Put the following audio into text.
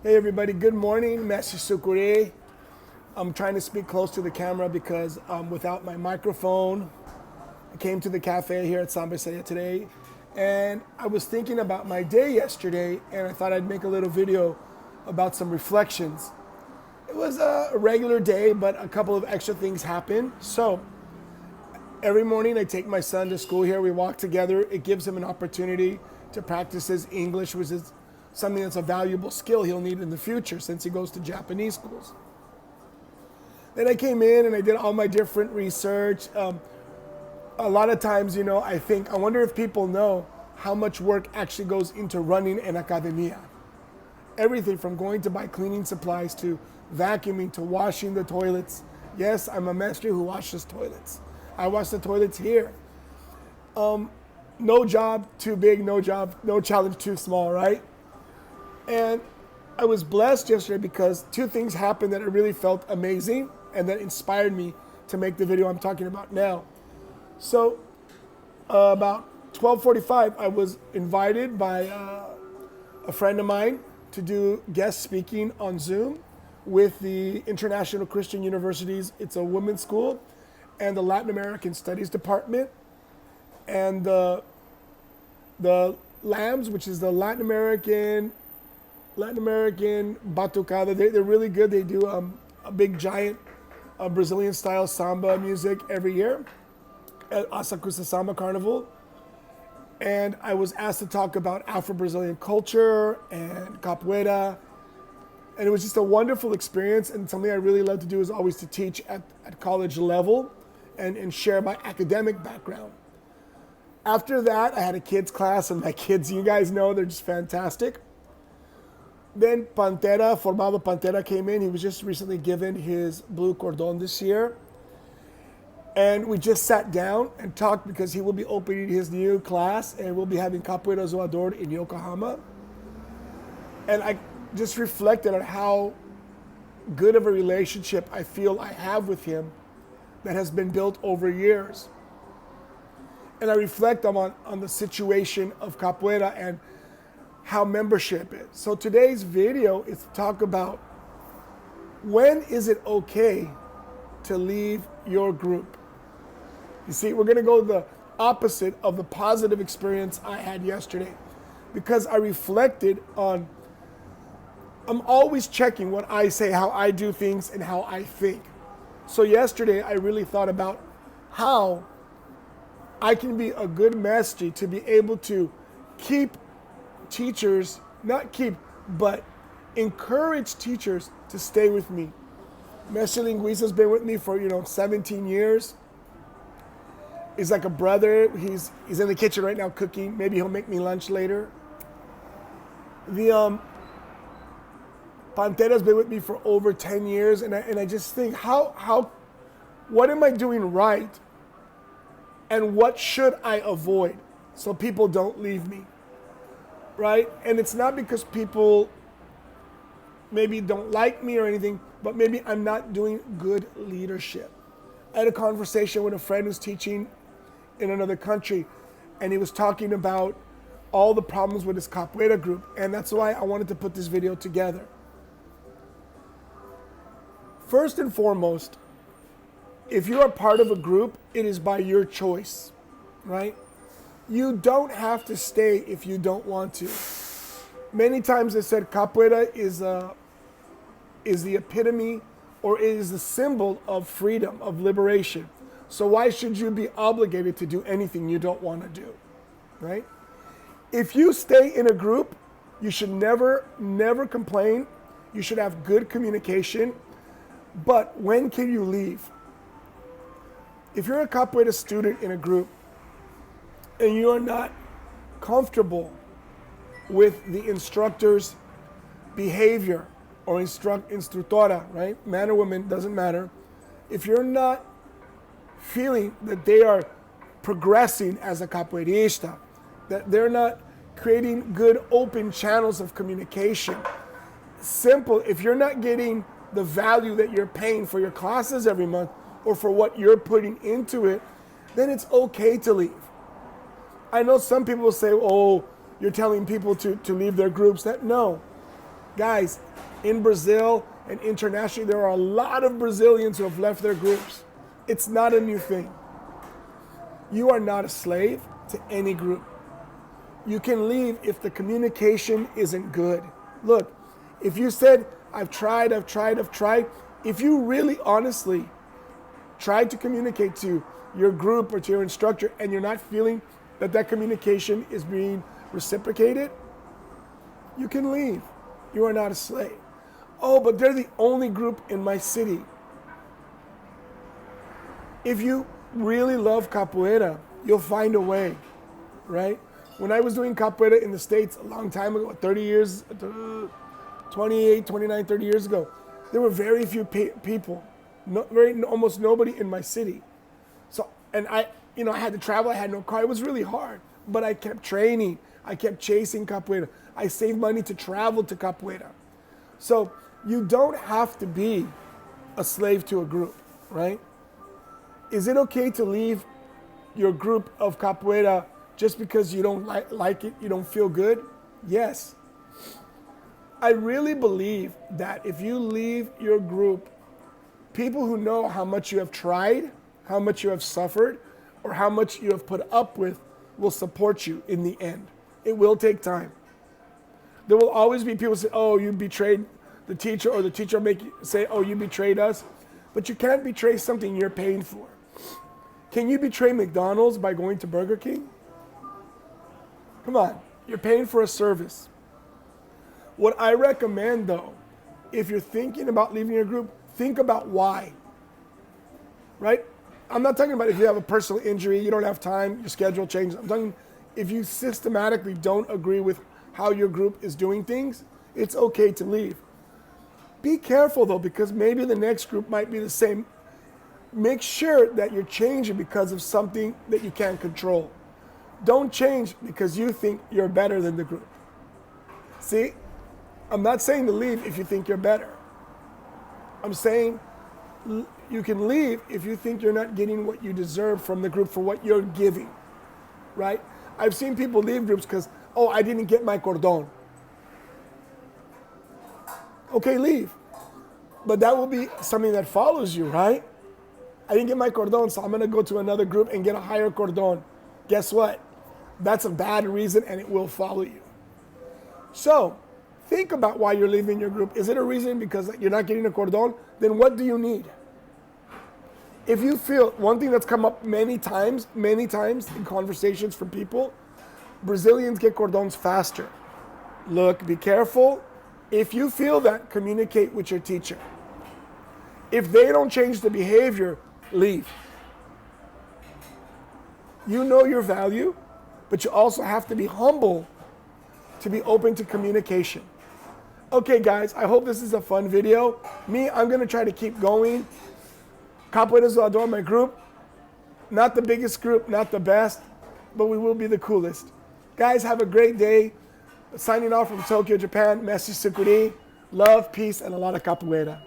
Hey everybody, good morning, Mestre Sukure. I'm trying to speak close to the camera because without my microphone. I came to the cafe here at Sambaseya today and I was thinking about my day yesterday and I thought I'd make a little video about some reflections. It was a regular day, but a couple of extra things happened. So every morning I take my son to school here, we walk together. It gives him an opportunity to practice his English, which is something that's a valuable skill he'll need in the future since he goes to Japanese schools. Then I came in and I did all my different research. A lot of times, I wonder if people know how much work actually goes into running an academia. Everything from going to buy cleaning supplies to vacuuming to washing the toilets. Yes, I'm a mestre who washes toilets. I wash the toilets here. No job too big, no challenge too small, right? And I was blessed yesterday because two things happened that I really felt amazing and that inspired me to make the video I'm talking about now. So about 12:45, I was invited by a friend of mine to do guest speaking on Zoom with the International Christian Universities. It's a women's school and the Latin American Studies Department and the LAMS, which is the Latin American Batucada. They're really good. They do a big giant Brazilian style samba music every year at Asakusa Samba Carnival. And I was asked to talk about Afro-Brazilian culture and Capoeira. And it was just a wonderful experience, and something I really love to do is always to teach at college level and share my academic background. After that, I had a kids class, and my kids, you guys know, they're just fantastic. Then Formado Pantera came in. He was just recently given his blue cordon this year. And we just sat down and talked because he will be opening his new class and we'll be having Capoeira Zoador in Yokohama. And I just reflected on how good of a relationship I feel I have with him that has been built over years. And I reflect on the situation of Capoeira and how membership is. So today's video is to talk about when is it okay to leave your group. You see, we're going to go the opposite of the positive experience I had yesterday because I reflected on, I'm always checking what I say, how I do things, and how I think. So yesterday I really thought about how I can be a good mestre to be able to keep teachers, but encourage teachers to stay with me. Mestre Linguiça's been with me for 17 years. He's like a brother. He's in the kitchen right now cooking. Maybe he'll make me lunch later. The Pantera's been with me for over 10 years, and I just think what am I doing right, and what should I avoid so people don't leave me, right? And it's not because people maybe don't like me or anything, but maybe I'm not doing good leadership. I had a conversation with a friend who's teaching in another country, and he was talking about all the problems with his Capoeira group, and that's why I wanted to put this video together. First and foremost, if you are part of a group, it is by your choice, right? You don't have to stay if you don't want to. Many times I said Capoeira is the epitome or is the symbol of freedom, of liberation. So why should you be obligated to do anything you don't want to do, right? If you stay in a group, you should never complain. You should have good communication. But when can you leave? If you're a Capoeira student in a group and you are not comfortable with the instructor's behavior or instructora, right? Man or woman, doesn't matter. If you're not feeling that they are progressing as a capoeirista, that they're not creating good open channels of communication. Simple, if you're not getting the value that you're paying for your classes every month or for what you're putting into it, then it's okay to leave. I know some people will say, oh, you're telling people to leave their groups. No. Guys, in Brazil and internationally, there are a lot of Brazilians who have left their groups. It's not a new thing. You are not a slave to any group. You can leave if the communication isn't good. Look, if you said, I've tried, if you really honestly tried to communicate to your group or to your instructor and you're not feeling that that communication is being reciprocated, you can leave. You are not a slave. Oh, but they're the only group in my city. If you really love capoeira, you'll find a way, right? When I was doing capoeira in the States a long time ago, 30 years, 28, 29, 30 years ago, there were very few people, almost nobody in my city. So, and I had to travel, I had no car, it was really hard. But I kept training, I kept chasing capoeira. I saved money to travel to capoeira. So you don't have to be a slave to a group, right? Is it okay to leave your group of capoeira just because you don't like it, you don't feel good? Yes. I really believe that if you leave your group, people who know how much you have tried, how much you have suffered, or how much you have put up with will support you in the end. It will take time. There will always be people say, oh, you betrayed the teacher, or the teacher will say, oh, you betrayed us. But you can't betray something you're paying for. Can you betray McDonald's by going to Burger King? Come on, you're paying for a service. What I recommend though, if you're thinking about leaving your group, think about why, right? I'm not talking about if you have a personal injury, you don't have time, your schedule changes. I'm talking if you systematically don't agree with how your group is doing things, it's okay to leave. Be careful though, because maybe the next group might be the same. Make sure that you're changing because of something that you can't control. Don't change because you think you're better than the group. See, I'm not saying to leave if you think you're better. I'm saying you can leave if you think you're not getting what you deserve from the group for what you're giving, right? I've seen people leave groups because, oh, I didn't get my cordon. Okay, leave. But that will be something that follows you, right? I didn't get my cordon, so I'm going to go to another group and get a higher cordon. Guess what? That's a bad reason and it will follow you. So, think about why you're leaving your group. Is it a reason because you're not getting a cordon? Then what do you need? If you feel, one thing that's come up many times in conversations from people, Brazilians get cordons faster. Look, be careful. If you feel that, communicate with your teacher. If they don't change the behavior, leave. You know your value, but you also have to be humble to be open to communication. Okay, guys, I hope this is a fun video. I'm going to try to keep going. Capoeira Zoador, my group. Not the biggest group, not the best, but we will be the coolest. Guys, have a great day. Signing off from Tokyo, Japan, Mestre Sukuri. Love, peace, and a lot of capoeira.